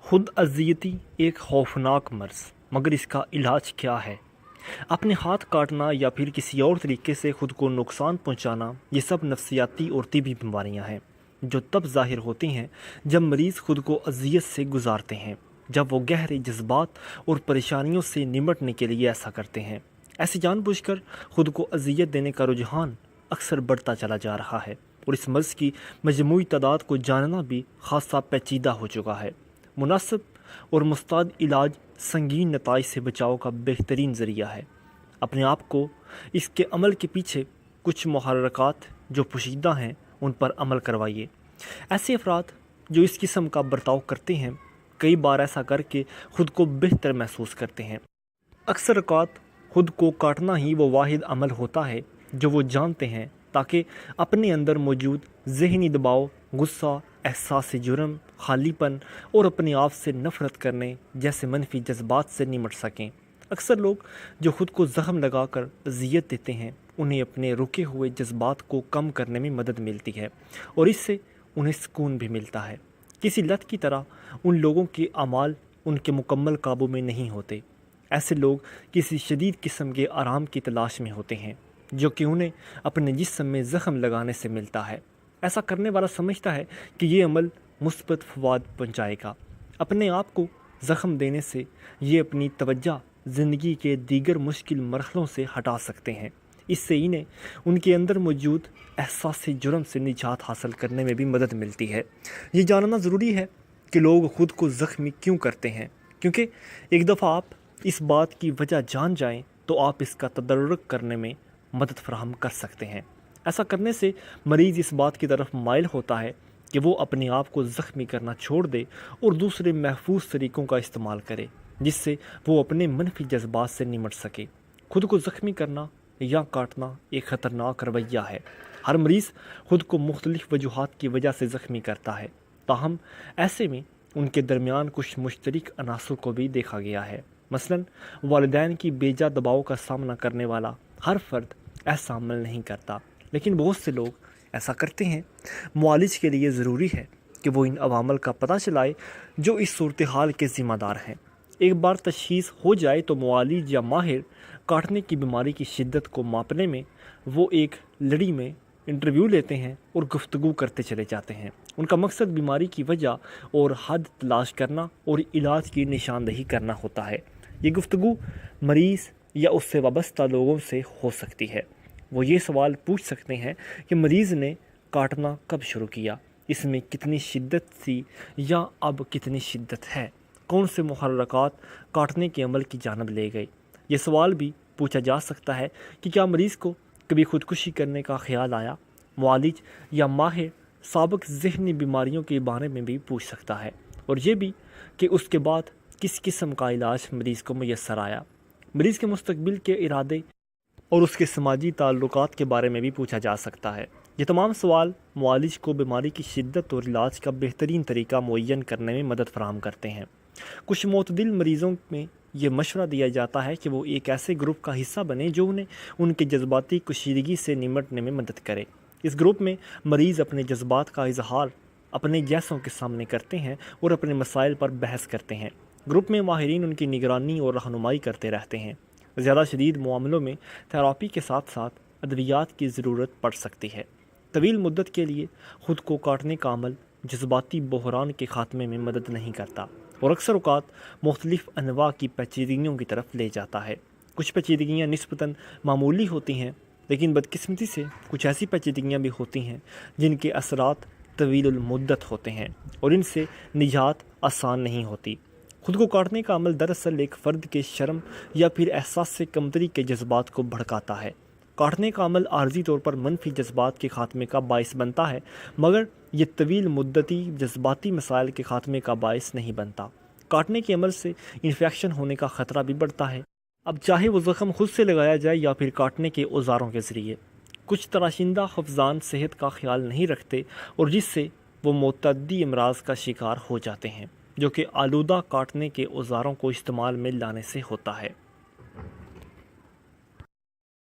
خود اذیتی ایک خوفناک مرض، مگر اس کا علاج کیا ہے؟ اپنے ہاتھ کاٹنا یا پھر کسی اور طریقے سے خود کو نقصان پہنچانا، یہ سب نفسیاتی اور طبی بیماریاں ہیں جو تب ظاہر ہوتی ہیں جب مریض خود کو اذیت سے گزارتے ہیں، جب وہ گہرے جذبات اور پریشانیوں سے نمٹنے کے لیے ایسا کرتے ہیں۔ ایسے جان بوجھ کر خود کو اذیت دینے کا رجحان اکثر بڑھتا چلا جا رہا ہے، اور اس مرض کی مجموعی تعداد کو جاننا بھی خاصا پیچیدہ ہو چکا ہے۔ مناسب اور مستعد علاج سنگین نتائج سے بچاؤ کا بہترین ذریعہ ہے۔ اپنے آپ کو اس کے عمل کے پیچھے کچھ محرکات جو پوشیدہ ہیں ان پر عمل کروائیے۔ ایسے افراد جو اس قسم کا برتاؤ کرتے ہیں کئی بار ایسا کر کے خود کو بہتر محسوس کرتے ہیں۔ اکثر اوقات خود کو کاٹنا ہی وہ واحد عمل ہوتا ہے جو وہ جانتے ہیں تاکہ اپنے اندر موجود ذہنی دباؤ، غصہ، احساس جرم، خالی پن اور اپنے آپ سے نفرت کرنے جیسے منفی جذبات سے نمٹ سکیں۔ اکثر لوگ جو خود کو زخم لگا کر اذیت دیتے ہیں انہیں اپنے رکے ہوئے جذبات کو کم کرنے میں مدد ملتی ہے، اور اس سے انہیں سکون بھی ملتا ہے۔ کسی لت کی طرح ان لوگوں کے اعمال ان کے مکمل قابو میں نہیں ہوتے۔ ایسے لوگ کسی شدید قسم کے آرام کی تلاش میں ہوتے ہیں جو کہ انہیں اپنے جسم میں زخم لگانے سے ملتا ہے۔ ایسا کرنے والا سمجھتا ہے کہ یہ عمل مثبت فوائد پہنچائے گا۔ اپنے آپ کو زخم دینے سے یہ اپنی توجہ زندگی کے دیگر مشکل مرحلوں سے ہٹا سکتے ہیں۔ اس سے انہیں ان کے اندر موجود احساس جرم سے نجات حاصل کرنے میں بھی مدد ملتی ہے۔ یہ جاننا ضروری ہے کہ لوگ خود کو زخمی کیوں کرتے ہیں، کیونکہ ایک دفعہ آپ اس بات کی وجہ جان جائیں تو آپ اس کا تدارک کرنے میں مدد فراہم کر سکتے ہیں۔ ایسا کرنے سے مریض اس بات کی طرف مائل ہوتا ہے کہ وہ اپنے آپ کو زخمی کرنا چھوڑ دے اور دوسرے محفوظ طریقوں کا استعمال کرے جس سے وہ اپنے منفی جذبات سے نمٹ سکے۔ خود کو زخمی کرنا یا کاٹنا ایک خطرناک رویہ ہے۔ ہر مریض خود کو مختلف وجوہات کی وجہ سے زخمی کرتا ہے، تاہم ایسے میں ان کے درمیان کچھ مشترک عناصر کو بھی دیکھا گیا ہے۔ مثلاً والدین کی بے جا دباؤ کا سامنا کرنے والا ہر فرد ایسا عمل نہیں کرتا، لیکن بہت سے لوگ ایسا کرتے ہیں۔ معالج کے لیے ضروری ہے کہ وہ ان عوامل کا پتہ چلائے جو اس صورتحال کے ذمہ دار ہیں۔ ایک بار تشخیص ہو جائے تو معالج یا ماہر کاٹنے کی بیماری کی شدت کو ماپنے میں وہ ایک لڑی میں انٹرویو لیتے ہیں اور گفتگو کرتے چلے جاتے ہیں۔ ان کا مقصد بیماری کی وجہ اور حد تلاش کرنا اور علاج کی نشاندہی کرنا ہوتا ہے۔ یہ گفتگو مریض یا اس سے وابستہ لوگوں سے ہو سکتی ہے۔ وہ یہ سوال پوچھ سکتے ہیں کہ مریض نے کاٹنا کب شروع کیا، اس میں کتنی شدت تھی یا اب کتنی شدت ہے، کون سے محرکات کاٹنے کے عمل کی جانب لے گئے۔ یہ سوال بھی پوچھا جا سکتا ہے کہ کیا مریض کو کبھی خودکشی کرنے کا خیال آیا۔ معالج یا ماہر سابق ذہنی بیماریوں کے بارے میں بھی پوچھ سکتا ہے، اور یہ بھی کہ اس کے بعد کس قسم کا علاج مریض کو میسر آیا۔ مریض کے مستقبل کے ارادے اور اس کے سماجی تعلقات کے بارے میں بھی پوچھا جا سکتا ہے۔ یہ تمام سوال معالج کو بیماری کی شدت اور علاج کا بہترین طریقہ معین کرنے میں مدد فراہم کرتے ہیں۔ کچھ معتدل مریضوں میں یہ مشورہ دیا جاتا ہے کہ وہ ایک ایسے گروپ کا حصہ بنے جو انہیں ان کے جذباتی کشیدگی سے نمٹنے میں مدد کرے۔ اس گروپ میں مریض اپنے جذبات کا اظہار اپنے جیسوں کے سامنے کرتے ہیں اور اپنے مسائل پر بحث کرتے ہیں۔ گروپ میں ماہرین ان کی نگرانی اور رہنمائی کرتے رہتے ہیں۔ زیادہ شدید معاملوں میں تھراپی کے ساتھ ساتھ ادویات کی ضرورت پڑ سکتی ہے۔ طویل مدت کے لیے خود کو کاٹنے کا عمل جذباتی بحران کے خاتمے میں مدد نہیں کرتا، اور اکثر اوقات مختلف انواع کی پیچیدگیوں کی طرف لے جاتا ہے۔ کچھ پیچیدگیاں نسبتاً معمولی ہوتی ہیں، لیکن بدقسمتی سے کچھ ایسی پیچیدگیاں بھی ہوتی ہیں جن کے اثرات طویل المدت ہوتے ہیں اور ان سے نجات آسان نہیں ہوتی۔ خود کو کاٹنے کا عمل دراصل ایک فرد کے شرم یا پھر احساس سے کمتری کے جذبات کو بھڑکاتا ہے۔ کاٹنے کا عمل عارضی طور پر منفی جذبات کے خاتمے کا باعث بنتا ہے، مگر یہ طویل مدتی جذباتی مسائل کے خاتمے کا باعث نہیں بنتا۔ کاٹنے کے عمل سے انفیکشن ہونے کا خطرہ بھی بڑھتا ہے، اب چاہے وہ زخم خود سے لگایا جائے یا پھر کاٹنے کے اوزاروں کے ذریعے۔ کچھ تراشندہ حفظان صحت کا خیال نہیں رکھتے اور جس سے وہ متعدی امراض کا شکار ہو جاتے ہیں، جو کہ آلودہ کاٹنے کے اوزاروں کو استعمال میں لانے سے ہوتا ہے۔